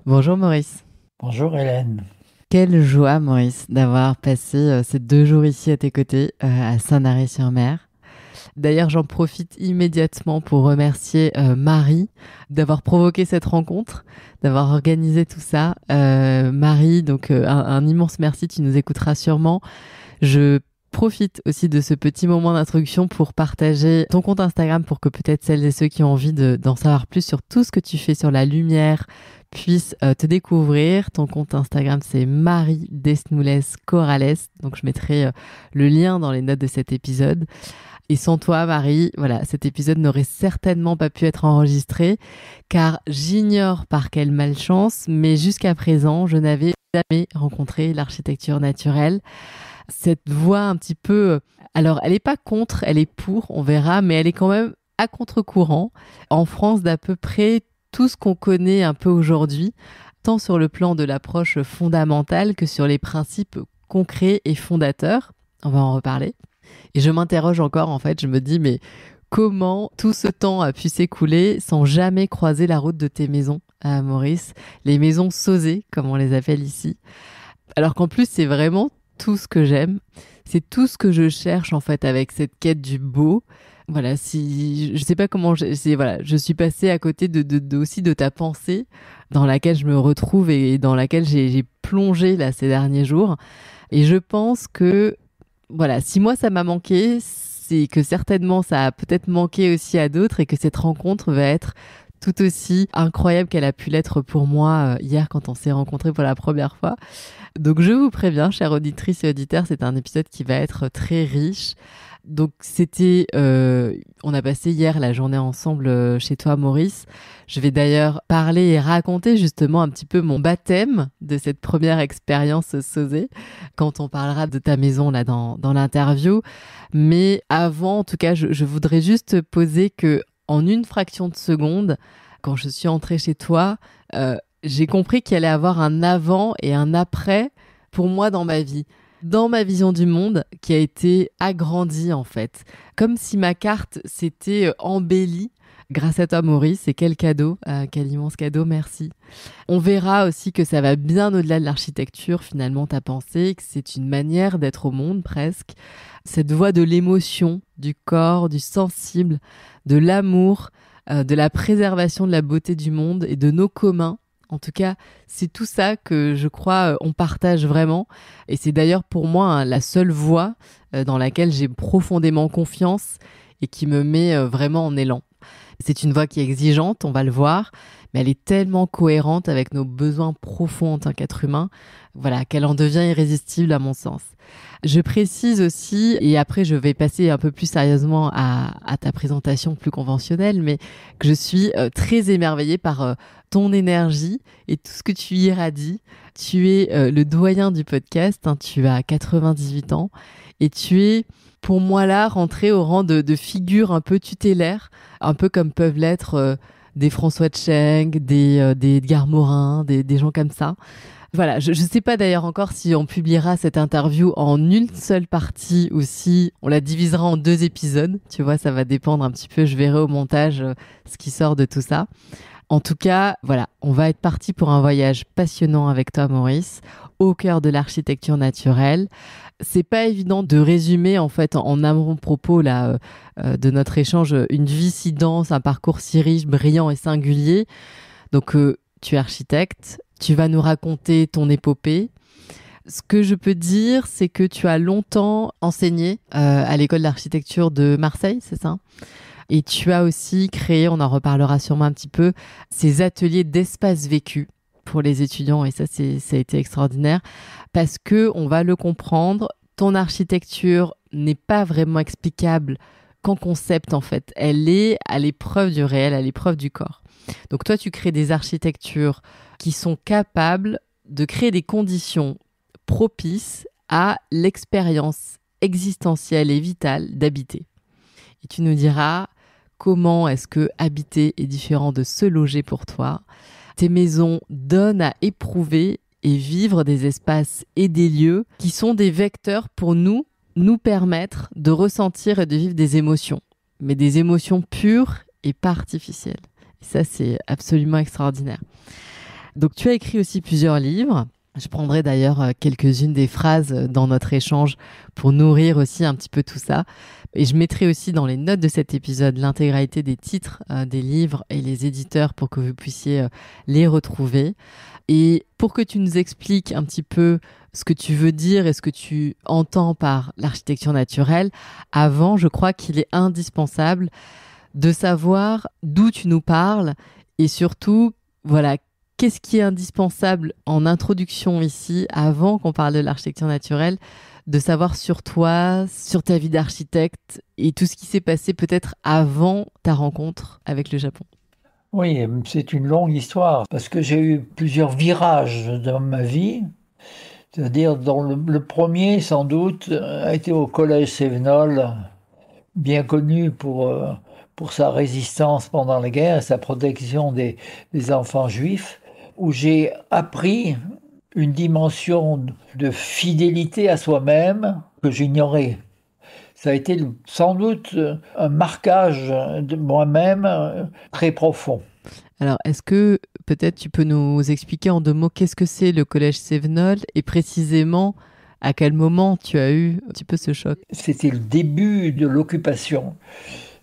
Bonjour Maurice. Bonjour Hélène. Quelle joie Maurice d'avoir passé ces 2 jours ici à tes côtés à Saint-Naré-sur-Mer. D'ailleurs, j'en profite immédiatement pour remercier Marie d'avoir provoqué cette rencontre, d'avoir organisé tout ça. Marie, donc un immense merci, tu nous écouteras sûrement. Je profite aussi de ce petit moment d'introduction pour partager ton compte Instagram pour que peut-être celles et ceux qui ont envie d'en savoir plus sur tout ce que tu fais sur la lumière puissent te découvrir. Ton compte Instagram, c'est Marie Desnoules Corrales. Donc, je mettrai le lien dans les notes de cet épisode. Et sans toi, Marie, voilà, cet épisode n'aurait certainement pas pu être enregistré car j'ignore par quelle malchance, mais jusqu'à présent, je n'avais jamais rencontré l'architecture naturelle. Cette voix un petit peu... Alors, elle n'est pas contre, elle est pour, on verra, mais elle est quand même à contre-courant en France d'à peu près tout ce qu'on connaît un peu aujourd'hui, tant sur le plan de l'approche fondamentale que sur les principes concrets et fondateurs. On va en reparler. Et je m'interroge encore, en fait, je me dis, mais comment tout ce temps a pu s'écouler sans jamais croiser la route de tes maisons, Maurice, les maisons sauzées, comme on les appelle ici. Alors qu'en plus, c'est vraiment tout ce que j'aime, c'est tout ce que je cherche, en fait, avec cette quête du beau. Voilà, si je sais pas comment, voilà, je suis passée à côté aussi de ta pensée dans laquelle je me retrouve et dans laquelle j'ai plongé là ces derniers jours. Et je pense que voilà, si moi ça m'a manqué, c'est que certainement ça a peut-être manqué aussi à d'autres et que cette rencontre va être tout aussi incroyable qu'elle a pu l'être pour moi hier quand on s'est rencontrés pour la première fois. Donc je vous préviens, chères auditrices et auditeurs, c'est un épisode qui va être très riche. Donc on a passé hier la journée ensemble chez toi Maurice. Je vais d'ailleurs parler et raconter justement un petit peu mon baptême de cette première expérience sauzée quand on parlera de ta maison là dans l'interview. Mais avant, en tout cas, je voudrais juste poser que en une fraction de seconde, quand je suis entrée chez toi, j'ai compris qu'il allait avoir un avant et un après pour moi dans ma vie. Dans ma vision du monde qui a été agrandie en fait. Comme si ma carte s'était embellie grâce à toi Maurice. Et quel cadeau, quel immense cadeau, merci. On verra aussi que ça va bien au-delà de l'architecture finalement ta pensée, que c'est une manière d'être au monde presque. Cette voix de l'émotion, du corps, du sensible, de l'amour, de la préservation de la beauté du monde et de nos communs. En tout cas, c'est tout ça que je crois on partage vraiment. Et c'est d'ailleurs pour moi la seule voie dans laquelle j'ai profondément confiance et qui me met vraiment en élan. C'est une voie qui est exigeante, on va le voir, mais elle est tellement cohérente avec nos besoins profonds en tant qu'être humain, voilà, qu'elle en devient irrésistible à mon sens. Je précise aussi, et après je vais passer un peu plus sérieusement à ta présentation plus conventionnelle, mais que je suis très émerveillée par ton énergie et tout ce que tu irradies. Tu es le doyen du podcast, hein, tu as 98 ans et tu es pour moi là rentré au rang de figure un peu tutélaire, un peu comme peuvent l'être des François Tcheng, des Edgar Morin, des gens comme ça. Voilà, je ne sais pas d'ailleurs encore si on publiera cette interview en une seule partie ou si on la divisera en 2 épisodes. Tu vois, ça va dépendre un petit peu, je verrai au montage ce qui sort de tout ça. En tout cas, voilà, on va être parti pour un voyage passionnant avec toi, Maurice, au cœur de l'architecture naturelle. C'est pas évident de résumer en fait en avant-propos là de notre échange une vie si dense, un parcours si riche, brillant et singulier. Donc tu es architecte, tu vas nous raconter ton épopée. Ce que je peux dire, c'est que tu as longtemps enseigné à l'école d'architecture de Marseille, c'est ça ? Et tu as aussi créé, on en reparlera sûrement un petit peu, ces ateliers d'espace vécu pour les étudiants. Et ça a été extraordinaire parce que, on va le comprendre, ton architecture n'est pas vraiment explicable qu'en concept en fait. Elle est à l'épreuve du réel, à l'épreuve du corps. Donc toi, tu crées des architectures qui sont capables de créer des conditions propices à l'expérience existentielle et vitale d'habiter. Et tu nous diras comment est-ce que habiter est différent de se loger pour toi. Tes maisons donnent à éprouver et vivre des espaces et des lieux qui sont des vecteurs pour nous permettre de ressentir et de vivre des émotions, mais des émotions pures et pas artificielles. Et ça, c'est absolument extraordinaire. Donc tu as écrit aussi plusieurs livres. Je prendrai d'ailleurs quelques-unes des phrases dans notre échange pour nourrir aussi un petit peu tout ça. Et je mettrai aussi dans les notes de cet épisode l'intégralité des titres des livres et les éditeurs pour que vous puissiez les retrouver. Et pour que tu nous expliques un petit peu ce que tu veux dire et ce que tu entends par l'architecture naturelle, avant, je crois qu'il est indispensable de savoir d'où tu nous parles et surtout, voilà, qu'est-ce qui est indispensable en introduction ici, avant qu'on parle de l'architecture naturelle, de savoir sur toi, sur ta vie d'architecte et tout ce qui s'est passé peut-être avant ta rencontre avec le Japon? Oui, c'est une longue histoire parce que j'ai eu plusieurs virages dans ma vie. C'est-à-dire, dans le premier, sans doute, a été au collège Sévenol, bien connu pour sa résistance pendant la guerre et sa protection des enfants juifs, où j'ai appris une dimension de fidélité à soi-même que j'ignorais. Ça a été sans doute un marquage de moi-même très profond. Alors, est-ce que peut-être tu peux nous expliquer en 2 mots qu'est-ce que c'est le collège Sévenol et précisément à quel moment tu as eu un petit peu ce choc? C'était le début de l'occupation.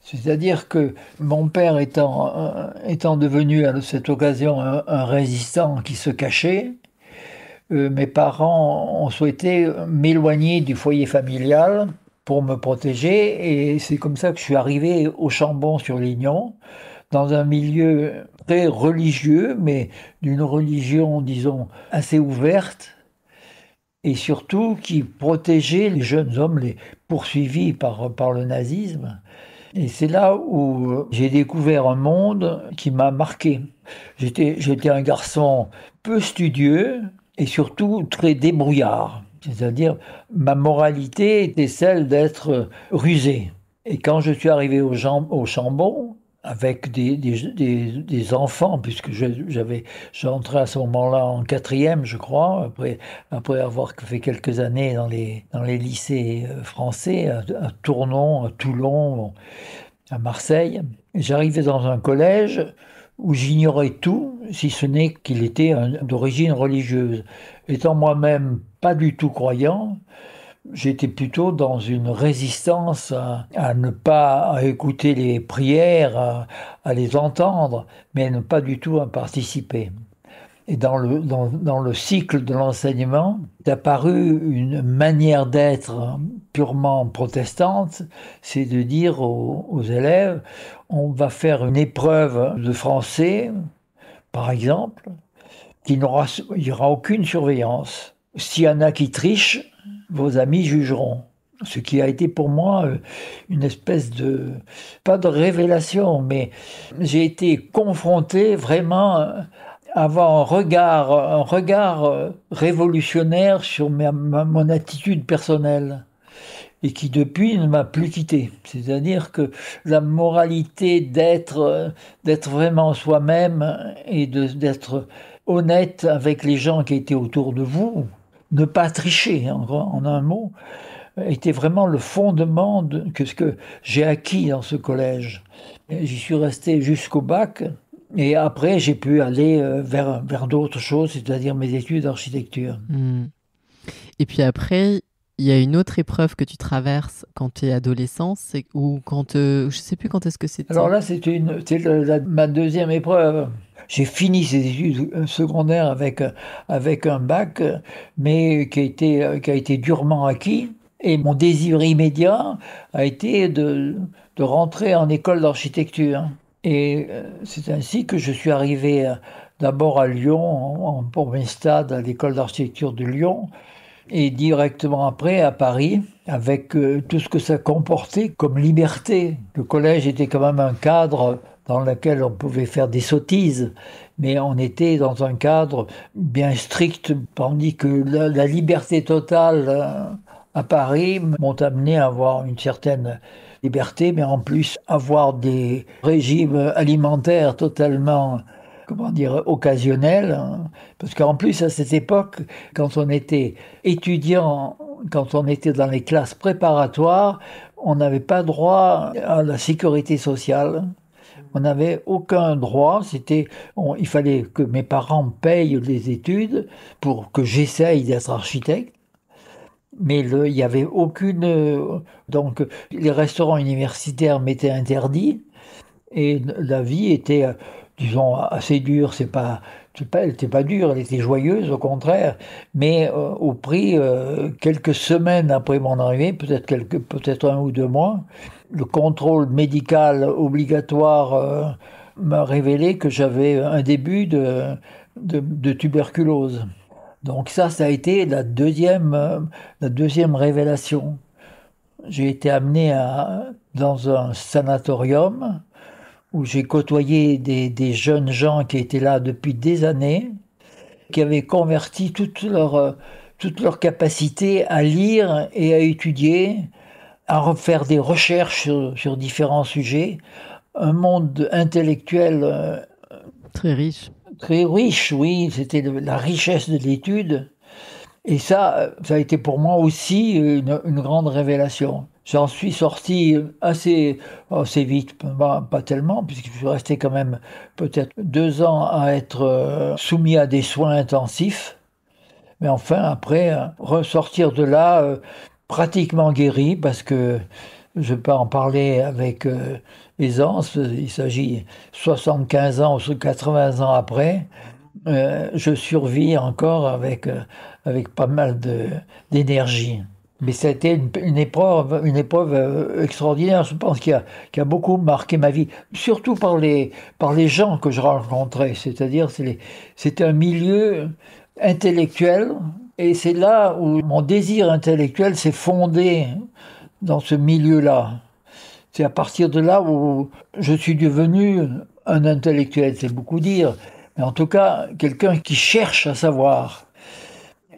C'est-à-dire que mon père étant devenu à cette occasion un résistant qui se cachait, mes parents ont souhaité m'éloigner du foyer familial pour me protéger et c'est comme ça que je suis arrivé au Chambon-sur-Lignon, dans un milieu très religieux, mais d'une religion, disons, assez ouverte et surtout qui protégeait les jeunes hommes les poursuivis par le nazisme. Et c'est là où j'ai découvert un monde qui m'a marqué. J'étais un garçon peu studieux et surtout très débrouillard. C'est-à-dire, ma moralité était celle d'être rusé. Et quand je suis arrivé au Chambon, avec des enfants, puisque j'entrais à ce moment-là en 4e, je crois, après avoir fait quelques années dans les lycées français, à Tournon, à Toulon, à Marseille. J'arrivais dans un collège où j'ignorais tout, si ce n'est qu'il était d'origine religieuse. Étant moi-même pas du tout croyant, j'étais plutôt dans une résistance à ne pas écouter les prières, à les entendre, mais à ne pas du tout à participer. Et dans le cycle de l'enseignement, est apparu une manière d'être purement protestante, c'est de dire aux élèves, on va faire une épreuve de français, par exemple, il n'y aura aucune surveillance. S'il y en a qui trichent, vos amis jugeront. Ce qui a été pour moi une espèce de, pas de révélation, mais j'ai été confronté vraiment à avoir un regard révolutionnaire sur mon attitude personnelle et qui depuis ne m'a plus quitté. C'est-à-dire que la moralité d'être vraiment soi-même et d'être honnête avec les gens qui étaient autour de vous, ne pas tricher, en un mot, était vraiment le fondement de ce que j'ai acquis dans ce collège. J'y suis resté jusqu'au bac et après j'ai pu aller vers d'autres choses, c'est-à-dire mes études d'architecture. Et puis après, il y a une autre épreuve que tu traverses quand tu es adolescent, ou quand, je sais plus quand est-ce que c'était. Alors là, c'était ma deuxième épreuve. J'ai fini ces études secondaires avec un bac, mais qui a été durement acquis. Et mon désir immédiat a été de rentrer en école d'architecture. Et c'est ainsi que je suis arrivé d'abord à Lyon, pour mes stades à l'école d'architecture de Lyon, et directement après à Paris, avec tout ce que ça comportait comme liberté. Le collège était quand même un cadre dans lequel on pouvait faire des sottises, mais on était dans un cadre bien strict, tandis que la liberté totale à Paris m'ont amené à avoir une certaine liberté, mais en plus avoir des régimes alimentaires totalement, comment dire, occasionnels, hein. Parce qu'en plus, à cette époque, quand on était étudiant, quand on était dans les classes préparatoires, on n'avait pas droit à la sécurité sociale. on n'avait aucun droit. Il fallait que mes parents payent les études pour que j'essaye d'être architecte. Mais il n'y avait aucune. Donc, les restaurants universitaires m'étaient interdits et la vie était, disons, assez dure. Elle n'était pas dure, elle était joyeuse, au contraire. Mais au prix, quelques semaines après mon arrivée, peut-être 1 ou 2 mois, le contrôle médical obligatoire m'a révélé que j'avais un début de tuberculose. Donc ça a été la deuxième révélation. J'ai été amené dans un sanatorium où j'ai côtoyé des jeunes gens qui étaient là depuis des années, qui avaient converti toute leur capacité à lire et à étudier, à refaire des recherches sur différents sujets, un monde intellectuel Très riche. très riche, oui, c'était la richesse de l'étude. Et ça a été pour moi aussi une grande révélation. J'en suis sorti assez vite, pas tellement, puisque je suis resté quand même peut-être 2 ans à être soumis à des soins intensifs. Mais enfin, après, ressortir de là pratiquement guéri, parce que je peux en parler avec aisance. Il s'agit 75 ans ou 80 ans après. Je survis encore avec pas mal d'énergie. Mais ça a été une épreuve extraordinaire. Je pense qui a beaucoup marqué ma vie, surtout par les gens que je rencontrais. C'est-à-dire, c'était un milieu intellectuel, et c'est là où mon désir intellectuel s'est fondé dans ce milieu-là. C'est à partir de là où je suis devenu un intellectuel, c'est beaucoup dire, mais en tout cas, quelqu'un qui cherche à savoir.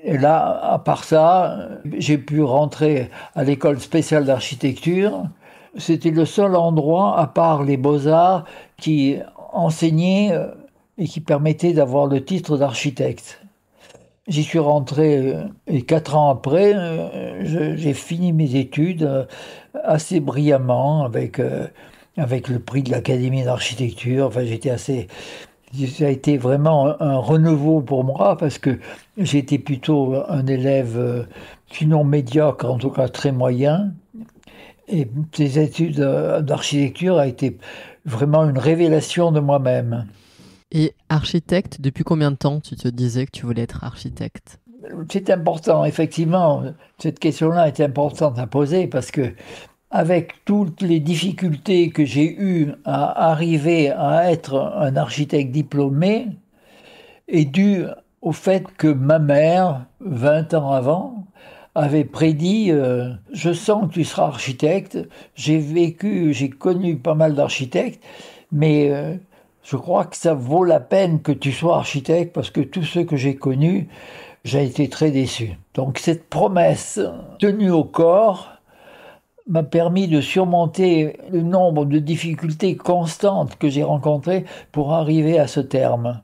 Et là, à part ça, j'ai pu rentrer à l'école spéciale d'architecture. C'était le seul endroit, à part les Beaux-Arts, qui enseignait et qui permettait d'avoir le titre d'architecte. J'y suis rentré et 4 ans après, j'ai fini mes études assez brillamment avec le prix de l'Académie d'architecture. Enfin, ça a été vraiment un renouveau pour moi parce que j'étais plutôt un élève sinon médiocre, en tout cas très moyen. Et ces études d'architecture a été vraiment une révélation de moi-même. Et architecte, depuis combien de temps tu te disais que tu voulais être architecte? C'est important, effectivement, cette question-là est importante à poser parce que avec toutes les difficultés que j'ai eues à arriver à être un architecte diplômé, est due au fait que ma mère, 20 ans avant, avait prédit je sens que tu seras architecte. J'ai connu pas mal d'architectes, mais je crois que ça vaut la peine que tu sois architecte parce que tous ceux que j'ai connus, j'ai été très déçu. Donc cette promesse tenue au corps m'a permis de surmonter le nombre de difficultés constantes que j'ai rencontrées pour arriver à ce terme.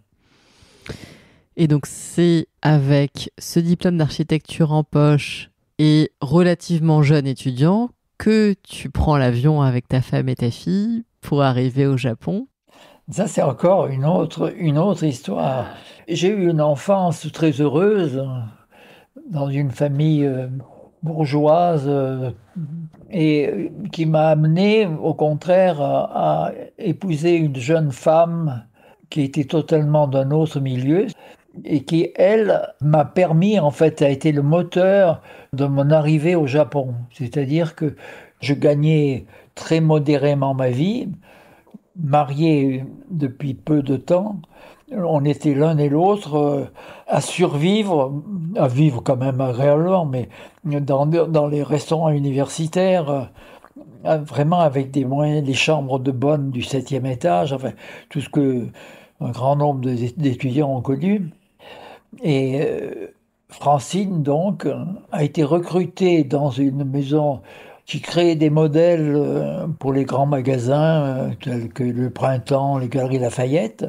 Et donc c'est avec ce diplôme d'architecture en poche et relativement jeune étudiant que tu prends l'avion avec ta femme et ta fille pour arriver au Japon. Ça, c'est encore une autre histoire. J'ai eu une enfance très heureuse dans une famille bourgeoise et qui m'a amené, au contraire, à épouser une jeune femme qui était totalement d'un autre milieu et qui, elle, m'a permis, en fait, a été le moteur de mon arrivée au Japon. C'est-à-dire que je gagnais très modérément ma vie, marié depuis peu de temps. On était l'un et l'autre à survivre, à vivre quand même agréablement, mais dans les restaurants universitaires, vraiment avec des moyens, les chambres de bonne du 7e étage, enfin, tout ce que un grand nombre d'étudiants ont connu. Et Francine, donc, a été recrutée dans une maison qui crée des modèles pour les grands magasins tels que le Printemps, les Galeries Lafayette,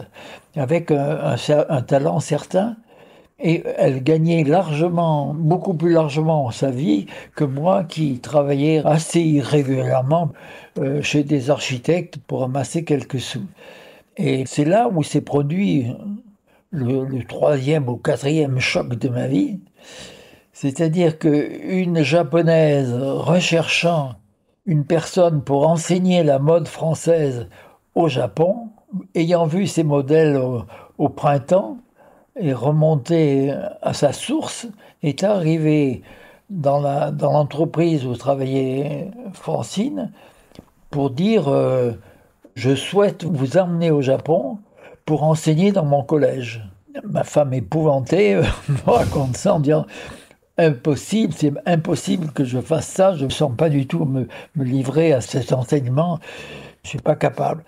avec un talent certain. Et elle gagnait largement, beaucoup plus largement sa vie que moi qui travaillais assez irrégulièrement chez des architectes pour amasser quelques sous. Et c'est là où s'est produit le troisième ou quatrième choc de ma vie. C'est-à-dire qu'une japonaise recherchant une personne pour enseigner la mode française au Japon, ayant vu ces modèles au printemps et remonté à sa source, est arrivée dans l'entreprise où travaillait Francine pour dire je souhaite vous emmener au Japon pour enseigner dans mon collège. Ma femme épouvantée me raconte ça en disant impossible, c'est impossible que je fasse ça, je ne me sens pas du tout me livrer à cet enseignement, je ne suis pas capable.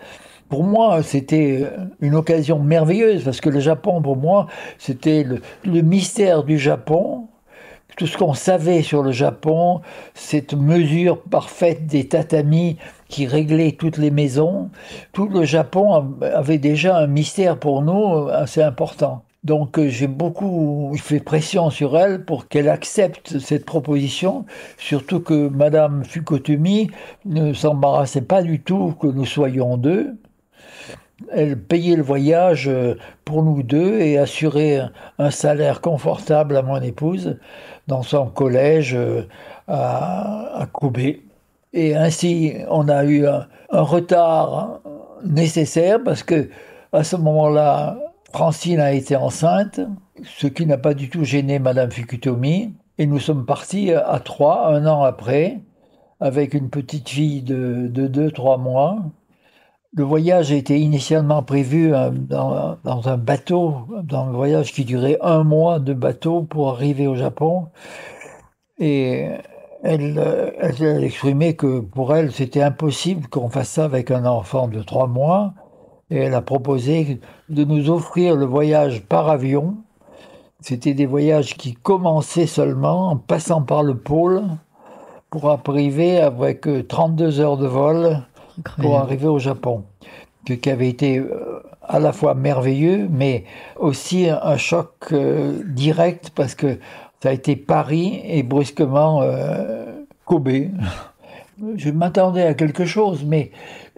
Pour moi, c'était une occasion merveilleuse parce que le Japon, pour moi, c'était le mystère du Japon. Tout ce qu'on savait sur le Japon, cette mesure parfaite des tatamis qui réglaient toutes les maisons, tout le Japon avait déjà un mystère pour nous assez important. Donc j'ai beaucoup fait pression sur elle pour qu'elle accepte cette proposition, surtout que Madame Fukutomi ne s'embarrassait pas du tout que nous soyons deux. Elle payait le voyage pour nous deux et assurait un salaire confortable à mon épouse dans son collège à Kobe. Et ainsi, on a eu un retard nécessaire parce que à ce moment-là, Francine a été enceinte, ce qui n'a pas du tout gêné Madame Fukutomi. Et nous sommes partis à 3, un an après, avec une petite fille de 2-3 mois. Le voyage était initialement prévu dans un bateau, dans un voyage qui durait 1 mois de bateau pour arriver au Japon. Et elle exprimait que pour elle, c'était impossible qu'on fasse ça avec un enfant de 3 mois. Et elle a proposé de nous offrir le voyage par avion. C'était des voyages qui commençaient seulement en passant par le pôle pour arriver avec 32 heures de vol. Incroyable. Pour arriver au Japon, qui avait été à la fois merveilleux, mais aussi un choc direct parce que ça a été Paris et brusquement Kobe. Je m'attendais à quelque chose, mais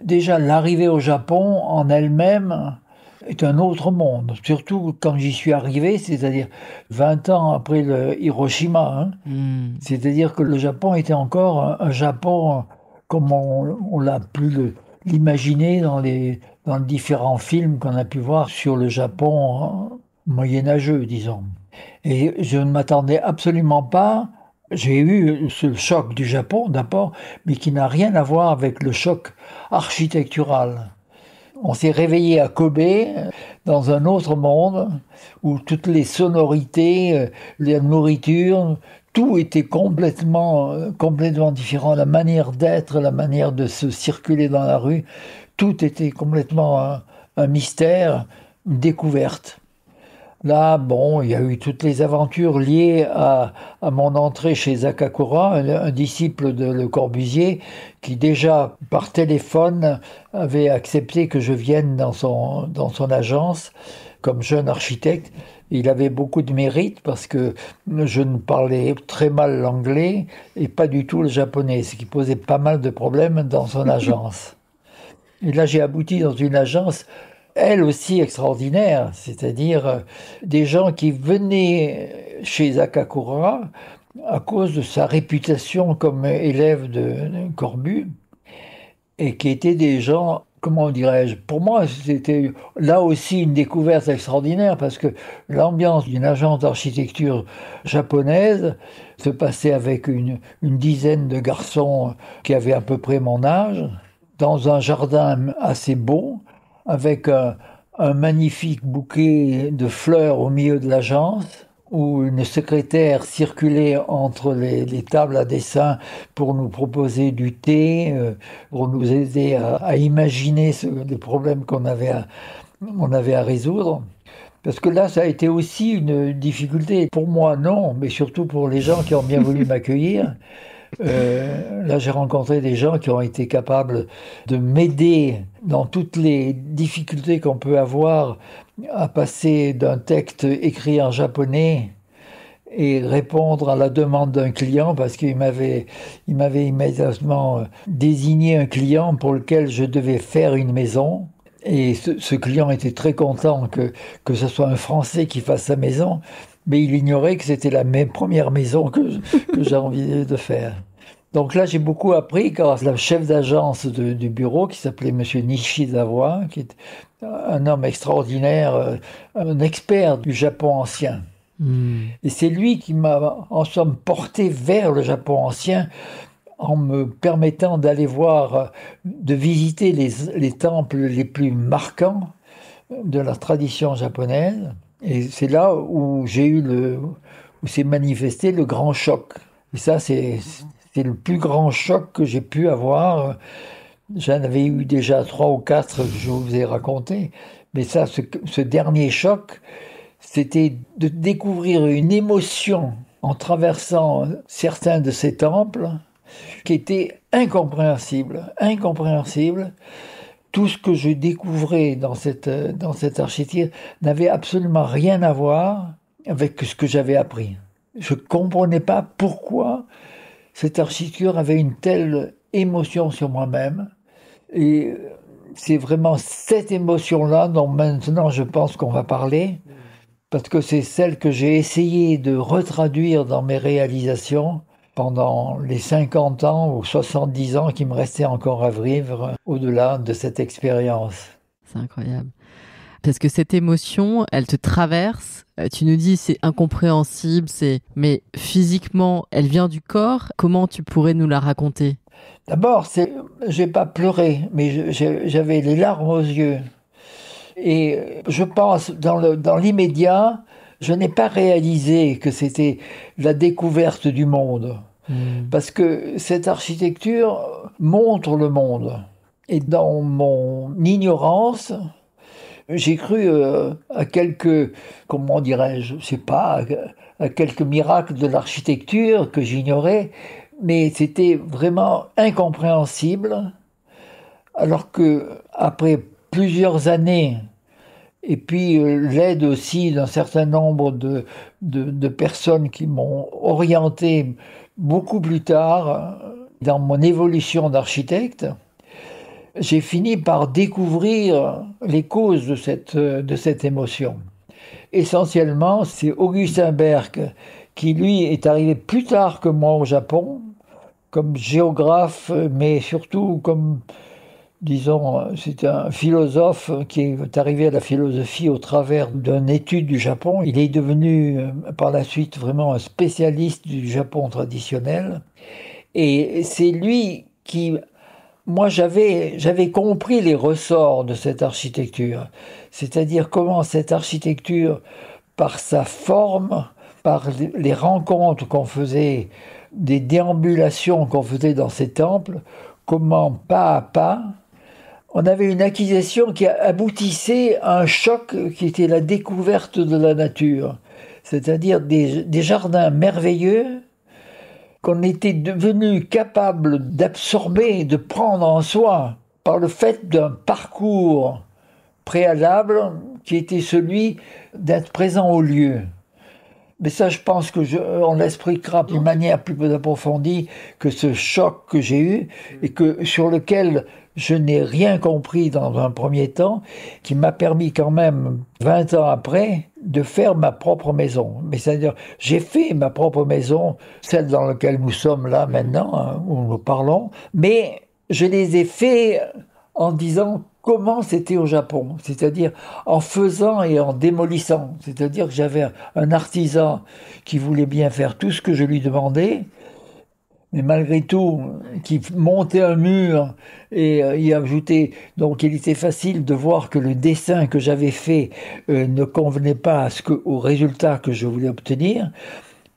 déjà l'arrivée au Japon en elle-même est un autre monde, surtout quand j'y suis arrivé, c'est-à-dire 20 ans après le Hiroshima. C'est-à-dire que le Japon était encore un Japon comme on l'a pu l'imaginer dans les différents films qu'on a pu voir sur le Japon moyenâgeux, disons. Et je ne m'attendais absolument pas. J'ai eu ce choc du Japon d'abord, mais qui n'a rien à voir avec le choc architectural. On s'est réveillé à Kobe, dans un autre monde, où toutes les sonorités, la nourriture, tout était complètement différent. La manière d'être, la manière de se circuler dans la rue, tout était complètement un mystère, une découverte. Là, bon, il y a eu toutes les aventures liées à mon entrée chez Akakura, un disciple de Le Corbusier, qui déjà par téléphone avait accepté que je vienne dans son agence comme jeune architecte. Il avait beaucoup de mérite parce que je ne parlais très mal l'anglais et pas du tout le japonais, ce qui posait pas mal de problèmes dans son agence. Et là, j'ai abouti dans une agence elle aussi extraordinaire, c'est-à-dire des gens qui venaient chez Akakura à cause de sa réputation comme élève de Corbu, et qui étaient des gens, comment dirais-je, pour moi c'était là aussi une découverte extraordinaire, parce que l'ambiance d'une agence d'architecture japonaise se passait avec une dizaine de garçons qui avaient à peu près mon âge, dans un jardin assez beau, avec un magnifique bouquet de fleurs au milieu de l'agence, où une secrétaire circulait entre les tables à dessin pour nous proposer du thé, pour nous aider à imaginer les problèmes qu'on avait à résoudre. Parce que là, ça a été aussi une difficulté. Pour moi, non, mais surtout pour les gens qui ont bien voulu m'accueillir. Là, j'ai rencontré des gens qui ont été capables de m'aider dans toutes les difficultés qu'on peut avoir à passer d'un texte écrit en japonais et répondre à la demande d'un client parce qu'il m'avait immédiatement désigné un client pour lequel je devais faire une maison. Et ce client était très content que ce soit un Français qui fasse sa maison, mais il ignorait que c'était la première maison que j'ai envie de faire. Donc là, j'ai beaucoup appris grâce à la chef d'agence du bureau qui s'appelait Monsieur Nishizawa, qui est un homme extraordinaire, un expert du Japon ancien. Et c'est lui qui m'a, en somme, porté vers le Japon ancien en me permettant d'aller voir, de visiter les temples les plus marquants de la tradition japonaise. Et c'est là où où s'est manifesté le grand choc. Et ça, c'est le plus grand choc que j'ai pu avoir. J'en avais eu déjà 3 ou 4 que je vous ai raconté. Mais ça, ce dernier choc, c'était de découvrir une émotion en traversant certains de ces temples qui était incompréhensible. Tout ce que je découvrais dans cette architecture n'avait absolument rien à voir avec ce que j'avais appris. Je ne comprenais pas pourquoi cette architecture avait une telle émotion sur moi-même. Et c'est vraiment cette émotion-là dont maintenant je pense qu'on va parler, parce que c'est celle que j'ai essayé de retraduire dans mes réalisations pendant les 50 ans ou 70 ans qui me restaient encore à vivre au-delà de cette expérience. C'est incroyable. Parce que cette émotion, elle te traverse. Tu nous dis c'est incompréhensible, mais physiquement, elle vient du corps. Comment tu pourrais nous la raconter ? D'abord, j'ai pas pleuré, mais j'avais les larmes aux yeux. Et je pense, dans l'immédiat, je n'ai pas réalisé que c'était la découverte du monde. Parce que cette architecture montre le monde. Et dans mon ignorance, j'ai cru à quelques, comment dirais-je, je sais pas, à quelques miracles de l'architecture que j'ignorais, mais c'était vraiment incompréhensible. Alors que après plusieurs années, et puis l'aide aussi d'un certain nombre de personnes qui m'ont orienté beaucoup plus tard dans mon évolution d'architecte, j'ai fini par découvrir les causes de cette émotion. Essentiellement, c'est Augustin Berg qui, lui, est arrivé plus tard que moi au Japon, comme géographe, mais surtout comme, disons, c'est un philosophe qui est arrivé à la philosophie au travers d'une étude du Japon. Il est devenu par la suite vraiment un spécialiste du Japon traditionnel. Et c'est lui qui... Moi, j'avais compris les ressorts de cette architecture, c'est-à-dire comment cette architecture, par sa forme, par les rencontres qu'on faisait, des déambulations qu'on faisait dans ces temples, comment pas à pas, on avait une acquisition qui aboutissait à un choc qui était la découverte de la nature, c'est-à-dire des jardins merveilleux qu'on était devenu capable d'absorber, de prendre en soi, par le fait d'un parcours préalable qui était celui d'être présent au lieu. Mais ça, je pense on l'expliquera d'une manière plus approfondie que ce choc que j'ai eu et sur lequel je n'ai rien compris dans un premier temps, qui m'a permis quand même, 20 ans après, de faire ma propre maison. Mais c'est-à-dire, j'ai fait ma propre maison, celle dans laquelle nous sommes là maintenant, hein, où nous parlons, mais je les ai fait en disant comment c'était au Japon, c'est-à-dire en faisant et en démolissant. C'est-à-dire que j'avais un artisan qui voulait bien faire tout ce que je lui demandais, mais malgré tout, qui montait un mur et y ajoutait. Donc il était facile de voir que le dessin que j'avais fait ne convenait pas au résultat que je voulais obtenir,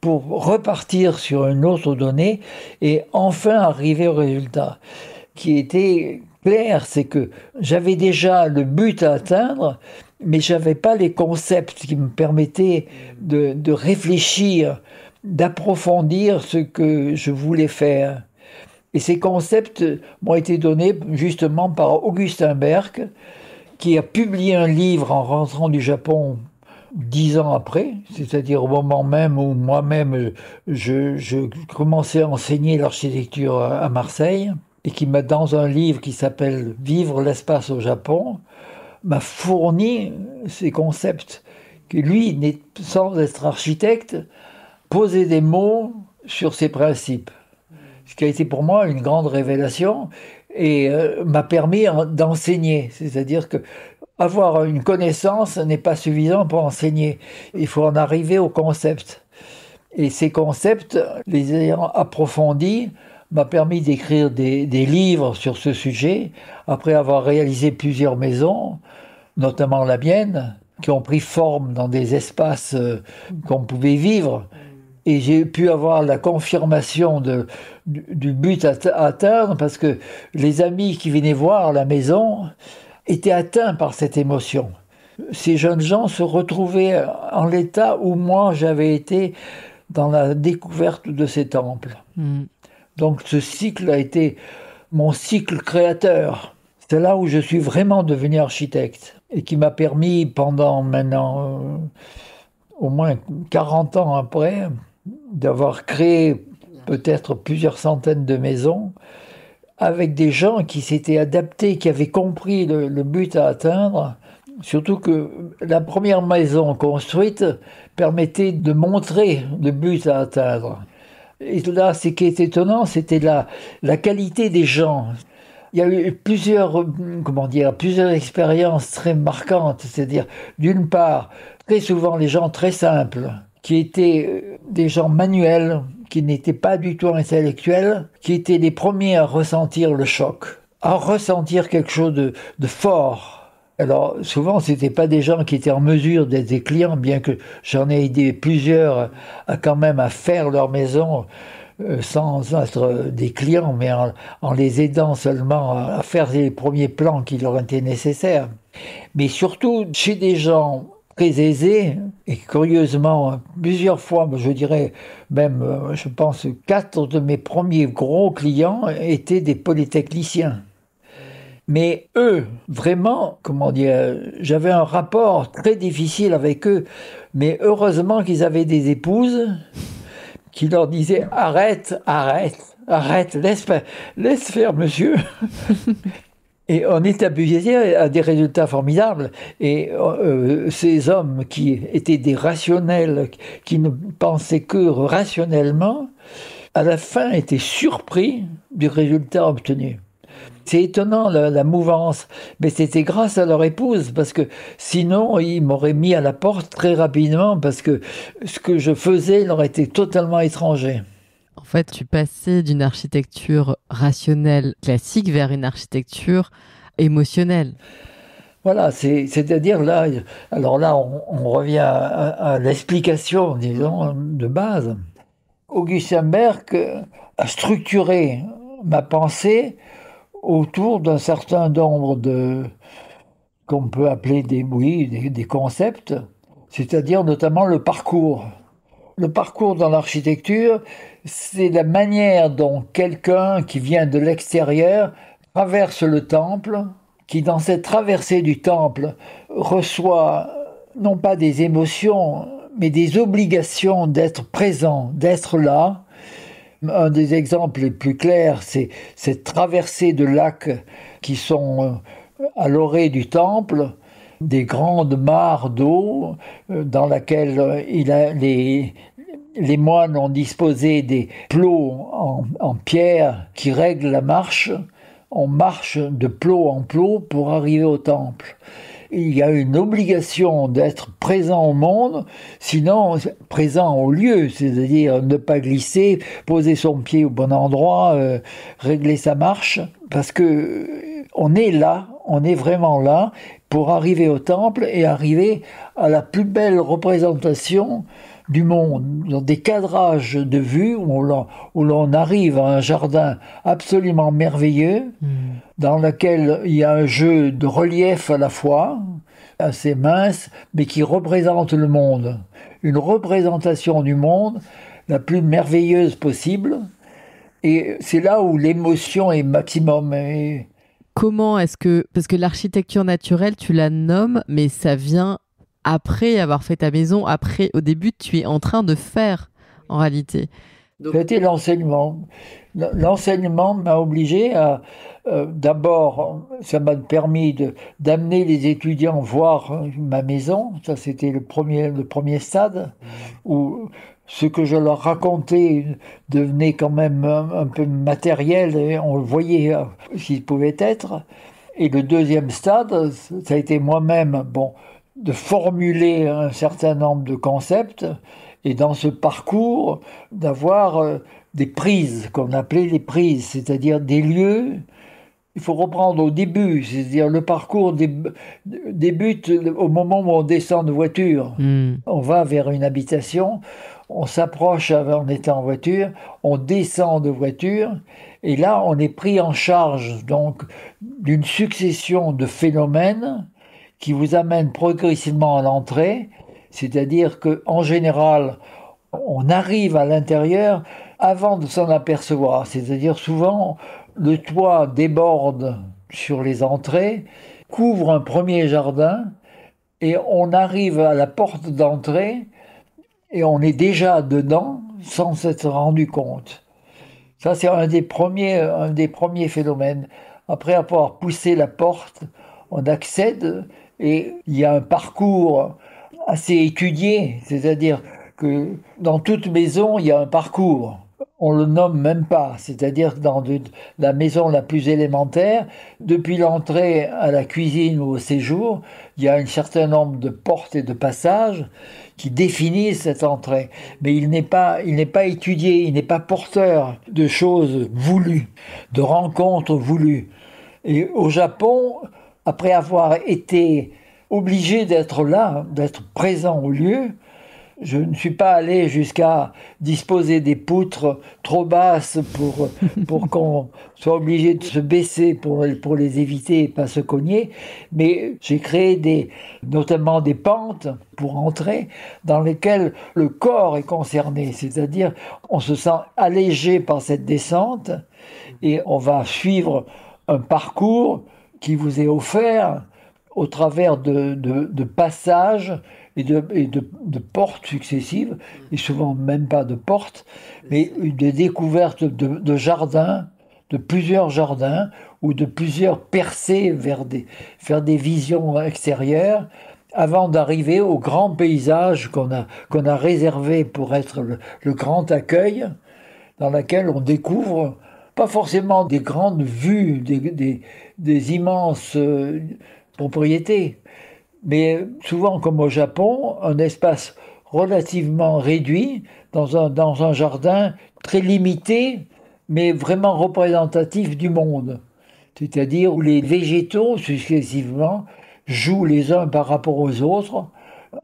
pour repartir sur une autre donnée et enfin arriver au résultat qui était clair, c'est que j'avais déjà le but à atteindre, mais je n'avais pas les concepts qui me permettaient de réfléchir, d'approfondir ce que je voulais faire. Et ces concepts m'ont été donnés justement par Augustin Berg, qui a publié un livre en rentrant du Japon 10 ans après, c'est-à-dire au moment même où moi-même je commençais à enseigner l'architecture à Marseille, et qui m'a, dans un livre qui s'appelle Vivre l'espace au Japon, m'a fourni ces concepts, que lui, sans être architecte, posait des mots sur ces principes. Ce qui a été pour moi une grande révélation et m'a permis d'enseigner. C'est-à-dire que avoir une connaissance n'est pas suffisant pour enseigner. Il faut en arriver aux concepts. Et ces concepts, les ayant approfondis, m'a permis d'écrire des livres sur ce sujet, après avoir réalisé plusieurs maisons, notamment la mienne, qui ont pris forme dans des espaces qu'on pouvait vivre. Et j'ai pu avoir la confirmation du but à atteindre, parce que les amis qui venaient voir la maison étaient atteints par cette émotion. Ces jeunes gens se retrouvaient en l'état où moi j'avais été dans la découverte de ces temples. Donc ce cycle a été mon cycle créateur. C'est là où je suis vraiment devenu architecte et qui m'a permis pendant maintenant au moins 40 ans après d'avoir créé peut-être plusieurs centaines de maisons avec des gens qui s'étaient adaptés, qui avaient compris le but à atteindre. Surtout que la première maison construite permettait de montrer le but à atteindre. Et là, ce qui est étonnant, c'était la qualité des gens. Il y a eu plusieurs expériences très marquantes. C'est-à-dire, d'une part, très souvent, les gens très simples, qui étaient des gens manuels, qui n'étaient pas du tout intellectuels, qui étaient les premiers à ressentir le choc, à ressentir quelque chose de fort. Alors, souvent, ce n'étaient pas des gens qui étaient en mesure d'être des clients, bien que j'en ai aidé plusieurs à faire leur maison sans être des clients, mais en les aidant seulement à faire les premiers plans qui leur étaient nécessaires. Mais surtout, chez des gens très aisés, et curieusement, plusieurs fois, je dirais même, je pense, 4 de mes premiers gros clients étaient des polytechniciens. Mais eux, vraiment, j'avais un rapport très difficile avec eux, mais heureusement qu'ils avaient des épouses qui leur disaient « Arrête, laisse faire, monsieur !» Et on est abusé à des résultats formidables. Et ces hommes qui étaient des rationnels, qui ne pensaient que rationnellement, à la fin étaient surpris du résultat obtenu. C'est étonnant la mouvance, mais c'était grâce à leur épouse, parce que sinon ils m'auraient mis à la porte très rapidement, parce que ce que je faisais leur était totalement étranger. En fait, tu passais d'une architecture rationnelle classique vers une architecture émotionnelle. Voilà, c'est-à-dire là, alors là on revient à l'explication, disons, de base. Augustin Berg a structuré ma pensée autour d'un certain nombre qu'on peut appeler des concepts, c'est-à-dire notamment le parcours. Le parcours dans l'architecture, c'est la manière dont quelqu'un qui vient de l'extérieur traverse le temple, qui dans cette traversée du temple reçoit non pas des émotions, mais des obligations d'être présent, d'être là. Un des exemples les plus clairs, c'est cette traversée de lacs qui sont à l'orée du temple, des grandes mares d'eau dans laquelle les moines ont disposé des plots en pierre qui règlent la marche. On marche de plot en plot pour arriver au temple. Il y a une obligation d'être présent au monde, sinon présent au lieu, c'est-à-dire ne pas glisser, poser son pied au bon endroit, régler sa marche, parce que on est là, on est vraiment là pour arriver au temple et arriver à la plus belle représentation du monde, dans des cadrages de vue où l'on arrive à un jardin absolument merveilleux, dans lequel il y a un jeu de relief à la fois, assez mince, mais qui représente le monde. Une représentation du monde la plus merveilleuse possible. Et c'est là où l'émotion est maximum. Et comment est-ce que... Parce que l'architecture naturelle, tu la nommes, mais ça vient après avoir fait ta maison. Après, au début, tu es en train de faire, en réalité. C'était l'enseignement. L'enseignement m'a obligé à, d'abord, ça m'a permis d'amener les étudiants voir ma maison. Ça, c'était le premier stade où ce que je leur racontais devenait quand même un peu matériel et on le voyait ce qu'il pouvait être. Et le deuxième stade, ça a été moi-même, bon, de formuler un certain nombre de concepts et dans ce parcours, d'avoir des prises, qu'on appelait les prises, c'est-à-dire des lieux. Il faut reprendre au début, c'est-à-dire le parcours débute au moment où on descend de voiture. On va vers une habitation, on s'approche en étant en voiture, on descend de voiture, et là on est pris en charge donc d'une succession de phénomènes qui vous amènent progressivement à l'entrée, c'est-à-dire qu'en général, on arrive à l'intérieur avant de s'en apercevoir, c'est-à-dire souvent le toit déborde sur les entrées, couvre un premier jardin, et on arrive à la porte d'entrée et on est déjà dedans sans s'être rendu compte. Ça, c'est un des premiers phénomènes. Après avoir poussé la porte, on accède et il y a un parcours assez étudié, c'est-à-dire que dans toute maison, il y a un parcours. On le nomme même pas, c'est-à-dire que dans la maison la plus élémentaire, depuis l'entrée à la cuisine ou au séjour, il y a un certain nombre de portes et de passages qui définissent cette entrée. Mais il n'est pas étudié, il n'est pas porteur de choses voulues, de rencontres voulues. Et au Japon, après avoir été obligé d'être là, d'être présent au lieu, je ne suis pas allé jusqu'à disposer des poutres trop basses pour qu'on soit obligé de se baisser pour les éviter et pas se cogner, mais j'ai créé notamment des pentes pour entrer dans lesquelles le corps est concerné, c'est-à-dire on se sent allégé par cette descente et on va suivre un parcours qui vous est offert au travers de passages et de portes successives, et souvent même pas de portes, mais de découvertes de jardins, de plusieurs jardins, ou de plusieurs percées vers des visions extérieures, avant d'arriver au grand paysage qu'on a réservé pour être le grand accueil, dans lequel on découvre pas forcément des grandes vues, des immenses propriétés, mais souvent, comme au Japon, un espace relativement réduit, dans un jardin très limité, mais vraiment représentatif du monde. C'est-à-dire où les végétaux, successivement, jouent les uns par rapport aux autres,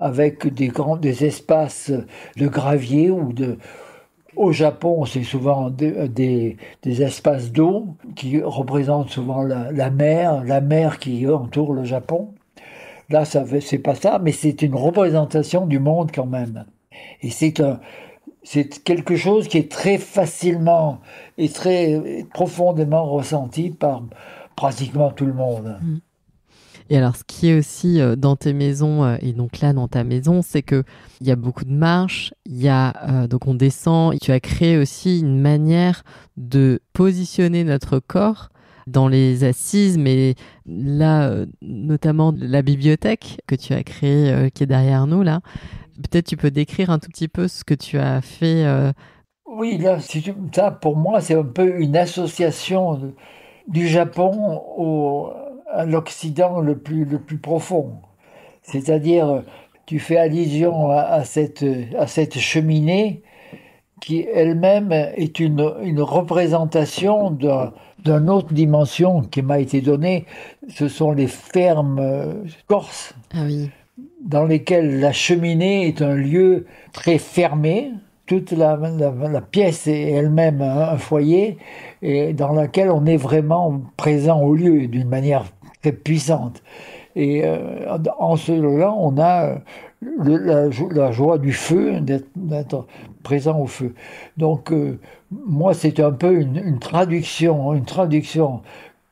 avec des espaces de gravier Au Japon, c'est souvent des espaces d'eau qui représentent souvent la mer qui entoure le Japon. Là, c'est pas ça, mais c'est une représentation du monde quand même. Et c'est quelque chose qui est très facilement et très profondément ressenti par pratiquement tout le monde. Et alors, ce qui est aussi dans tes maisons, et donc là, dans ta maison, c'est qu'il y a beaucoup de marches, donc on descend, et tu as créé aussi une manière de positionner notre corps dans les assises, mais là, notamment la bibliothèque que tu as créée, qui est derrière nous, là. Peut-être tu peux décrire un tout petit peu ce que tu as fait. Oui, là, ça, pour moi, c'est un peu une association du Japon à l'Occident le plus profond. C'est-à-dire, tu fais allusion à cette cheminée qui elle-même est une représentation d'une autre dimension qui m'a été donnée. Ce sont les fermes corses, dans lesquelles la cheminée est un lieu très fermé. Toute la pièce est elle-même un foyer, et dans laquelle on est vraiment présent au lieu d'une manière très puissante. Et en cela, on a la joie du feu, d'être présent au feu. Donc, moi, c'est un peu une traduction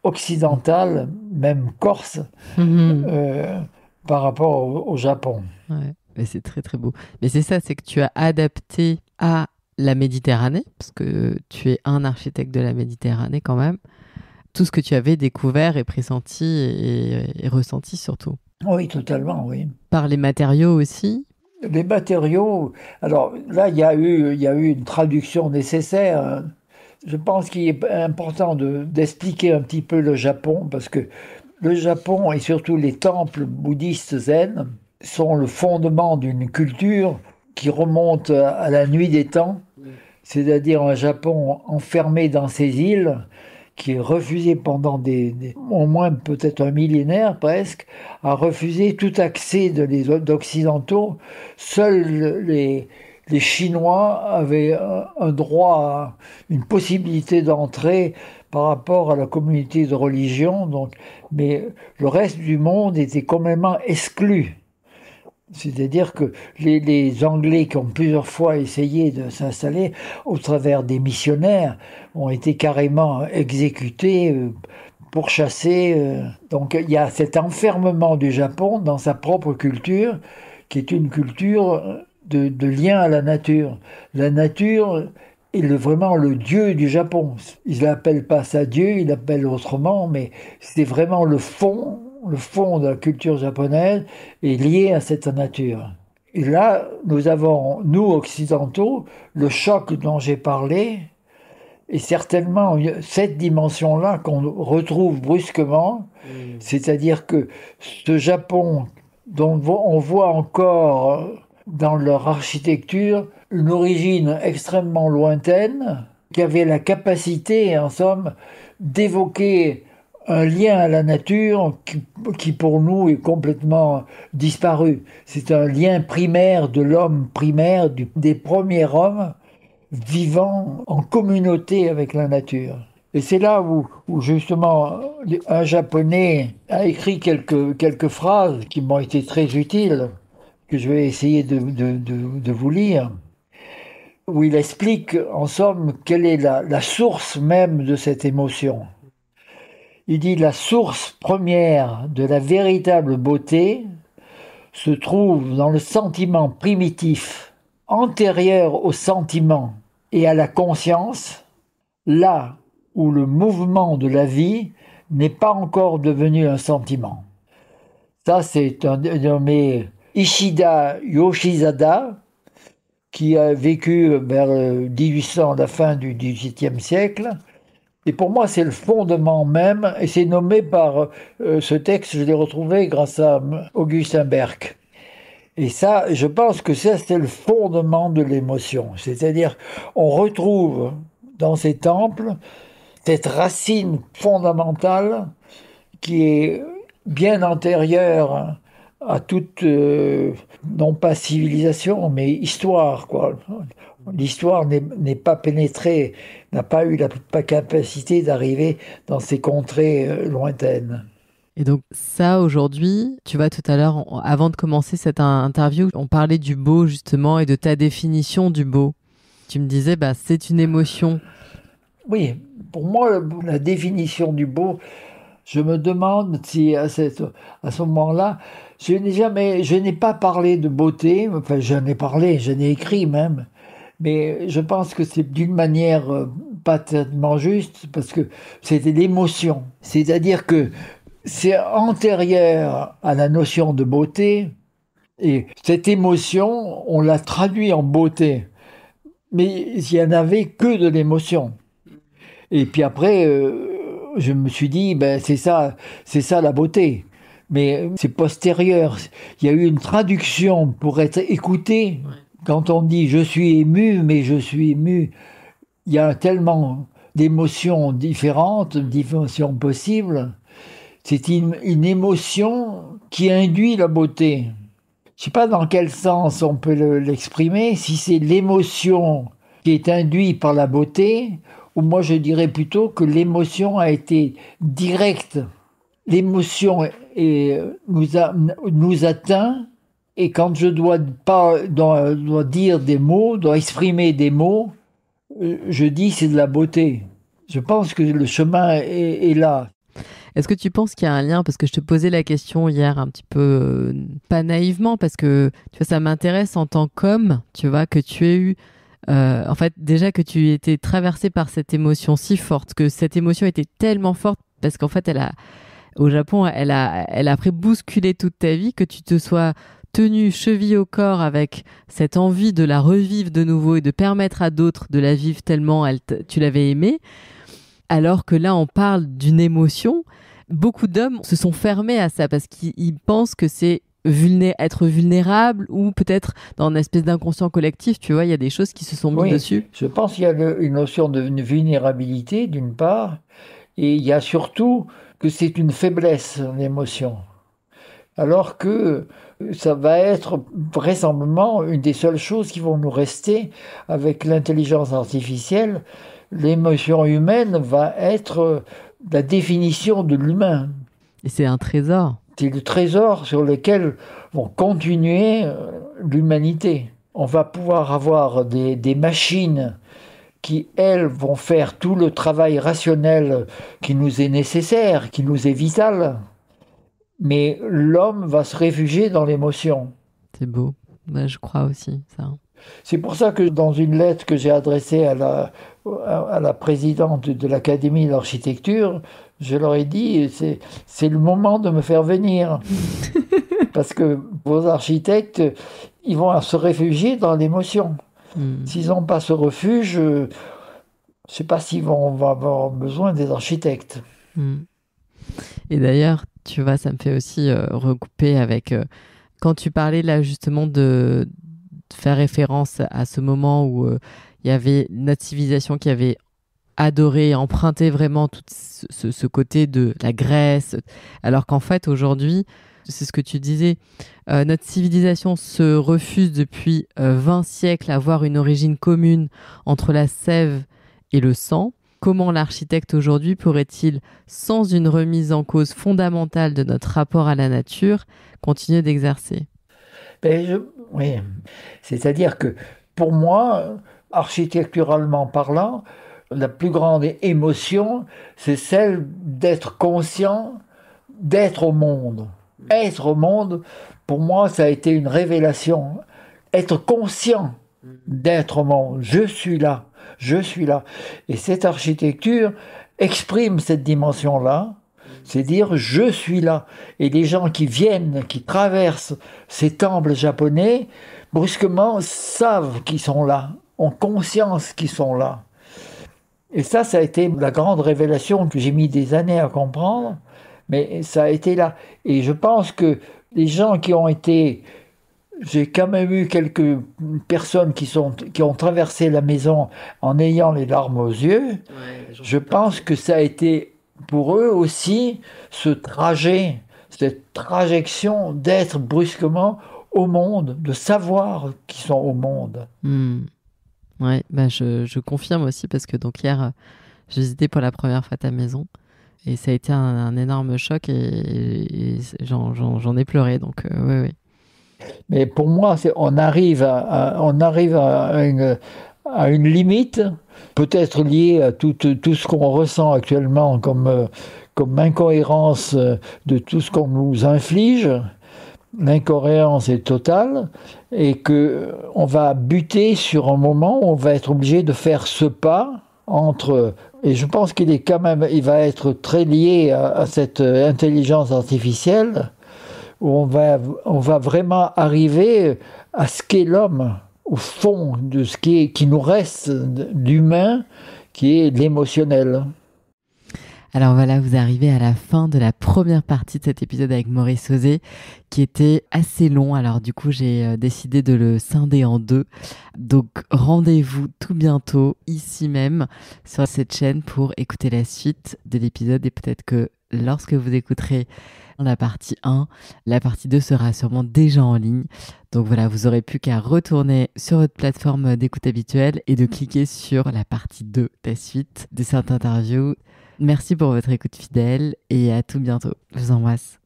occidentale, même corse, Mhm. euh, par rapport au Japon. Ouais. Mais c'est très très beau. Mais c'est ça, c'est que tu as adapté à la Méditerranée, parce que tu es un architecte de la Méditerranée quand même, tout ce que tu avais découvert et pressenti et ressenti surtout. Oui, totalement, oui. Par les matériaux aussi. Les matériaux, alors là, il y a eu une traduction nécessaire, hein. Je pense qu'il est important d'expliquer un petit peu le Japon, parce que le Japon et surtout les temples bouddhistes zen sont le fondement d'une culture qui remonte à la nuit des temps, c'est-à-dire un Japon enfermé dans ses îles, qui est refusé pendant au moins peut-être un millénaire presque, a refusé tout accès d'occidentaux. Seuls les Chinois avaient un droit, une possibilité d'entrée par rapport à la communauté de religion, donc, mais le reste du monde était complètement exclu. C'est-à-dire que les Anglais qui ont plusieurs fois essayé de s'installer au travers des missionnaires ont été carrément exécutés, pourchassés. Donc il y a cet enfermement du Japon dans sa propre culture, qui est une culture de lien à la nature. La nature est vraiment le dieu du Japon. Ils l'appellent pas ça Dieu, ils l'appellent autrement, mais c'est vraiment le fond de la culture japonaise est lié à cette nature. Et là, nous avons, nous occidentaux, le choc dont j'ai parlé, et certainement cette dimension-là qu'on retrouve brusquement, c'est-à-dire que ce Japon dont on voit encore dans leur architecture une origine extrêmement lointaine, qui avait la capacité, en somme, d'évoquer un lien à la nature qui pour nous est complètement disparu. C'est un lien primaire de l'homme primaire, des premiers hommes vivant en communauté avec la nature. Et c'est là où justement un Japonais a écrit quelques phrases qui m'ont été très utiles, que je vais essayer de vous lire, où il explique en somme quelle est la source même de cette émotion. Il dit la source première de la véritable beauté se trouve dans le sentiment primitif, antérieur au sentiment et à la conscience, là où le mouvement de la vie n'est pas encore devenu un sentiment. Ça, c'est un nommé Ishida Yoshizada, qui a vécu vers 1800, la fin du XVIIIe siècle. Et pour moi, c'est le fondement même, et c'est nommé par ce texte, je l'ai retrouvé grâce à Augustin Berg. Et ça, je pense que ça, c'est le fondement de l'émotion. C'est-à-dire, on retrouve dans ces temples cette racine fondamentale qui est bien antérieure à toute, non pas civilisation, mais histoire, quoi. L'histoire n'est pas pénétrée, n'a pas eu la capacité d'arriver dans ces contrées lointaines. Et donc ça, aujourd'hui, tu vois, tout à l'heure, avant de commencer cette interview, on parlait du beau, justement, et de ta définition du beau. Tu me disais, bah, c'est une émotion. Oui, pour moi, la définition du beau, je me demande si à ce moment-là, je n'ai pas parlé de beauté, enfin j'en ai parlé, j'en ai écrit même, mais je pense que c'est d'une manière pas tellement juste, parce que c'était l'émotion. C'est-à-dire que c'est antérieur à la notion de beauté, et cette émotion, on l'a traduit en beauté, mais il n'y en avait que de l'émotion. Et puis après, je me suis dit, ben c'est ça la beauté. Mais c'est postérieur. Il y a eu une traduction pour être écouté. Quand on dit je suis ému, mais je suis ému, il y a tellement d'émotions différentes, d'émotions possibles. C'est une émotion qui induit la beauté. Je ne sais pas dans quel sens on peut l'exprimer, si c'est l'émotion qui est induite par la beauté, ou moi je dirais plutôt que l'émotion a été directe. L'émotion nous atteint, et quand je dois dire des mots, dois exprimer des mots, je dis c'est de la beauté. Je pense que le chemin est là. Est-ce que tu penses qu'il y a un lien? Parce que je te posais la question hier un petit peu, pas naïvement, parce que tu vois, ça m'intéresse en tant qu'homme, tu vois, que tu aies eu, en fait, déjà que tu étais traversé par cette émotion si forte, que cette émotion était tellement forte, parce qu'en fait, au Japon, elle a après bousculé toute ta vie, que tu te sois tenu cheville au corps avec cette envie de la revivre de nouveau et de permettre à d'autres de la vivre tellement tu l'avais aimée. Alors que là, on parle d'une émotion. Beaucoup d'hommes se sont fermés à ça parce qu'ils pensent que c'est être vulnérable ou peut-être dans une espèce d'inconscient collectif, tu vois, il y a des choses qui se sont mises dessus. Je pense qu'il y a une notion de vulnérabilité d'une part, et il y a surtout que c'est une faiblesse, l'émotion. Alors que ça va être vraisemblablement une des seules choses qui vont nous rester avec l'intelligence artificielle. L'émotion humaine va être la définition de l'humain. Et c'est un trésor. C'est le trésor sur lequel vont continuer l'humanité. On va pouvoir avoir des machines qui, elles, vont faire tout le travail rationnel qui nous est nécessaire, qui nous est vital. Mais l'homme va se réfugier dans l'émotion. C'est beau. Ben, je crois aussi, ça. C'est pour ça que dans une lettre que j'ai adressée à la présidente de l'Académie d'architecture, je leur ai dit, c'est le moment de me faire venir. Parce que vos architectes, ils vont se réfugier dans l'émotion. S'ils n'ont pas ce refuge, je ne sais pas s'ils vont avoir besoin des architectes. Et d'ailleurs, tu vois, ça me fait aussi recouper avec... quand tu parlais là justement de faire référence à ce moment où il y avait notre civilisation qui avait adoré, emprunté vraiment tout ce côté de la Grèce, alors qu'en fait aujourd'hui, c'est ce que tu disais, notre civilisation se refuse depuis 20 siècles à avoir une origine commune entre la sève et le sang. Comment l'architecte aujourd'hui pourrait-il, sans une remise en cause fondamentale de notre rapport à la nature, continuer d'exercer? Oui, c'est-à-dire que pour moi, architecturalement parlant, la plus grande émotion, c'est celle d'être conscient, d'être au monde. Être au monde, pour moi, ça a été une révélation. Être conscient d'être au monde. Je suis là, je suis là. Et cette architecture exprime cette dimension-là. C'est dire je suis là. Et les gens qui viennent, qui traversent ces temples japonais, brusquement savent qu'ils sont là, ont conscience qu'ils sont là. Et ça a été la grande révélation que j'ai mis des années à comprendre, mais ça a été là. Et je pense que les gens qui ont été... J'ai quand même eu quelques personnes qui ont traversé la maison en ayant les larmes aux yeux. Je pense que ça a été pour eux aussi ce trajet, cette trajection d'être brusquement au monde, de savoir qu'ils sont au monde. Ouais, bah je confirme aussi parce que donc hier, j'ai visité pour la première fois ta maison et ça a été un énorme choc et j'en ai pleuré, donc oui. Mais pour moi, on arrive à une limite, peut-être liée à tout ce qu'on ressent actuellement comme incohérence de tout ce qu'on nous inflige. L'incohérence est totale et qu'on va buter sur un moment où on va être obligé de faire ce pas entre... Et je pense il va être très lié à cette intelligence artificielle où on va vraiment arriver à ce qu'est l'homme, au fond de ce qui nous reste d'humain, qui est l'émotionnel. Alors voilà, vous arrivez à la fin de la première partie de cet épisode avec Maurice Auzé, qui était assez long. Alors du coup, j'ai décidé de le scinder en deux. Donc rendez-vous tout bientôt, ici même, sur cette chaîne pour écouter la suite de l'épisode. Et peut-être que lorsque vous écouterez la partie 1, la partie 2 sera sûrement déjà en ligne. Donc voilà, vous aurez plus qu'à retourner sur votre plateforme d'écoute habituelle et de cliquer sur la partie 2, la suite de cette interview. Merci pour votre écoute fidèle et à tout bientôt. Je vous embrasse.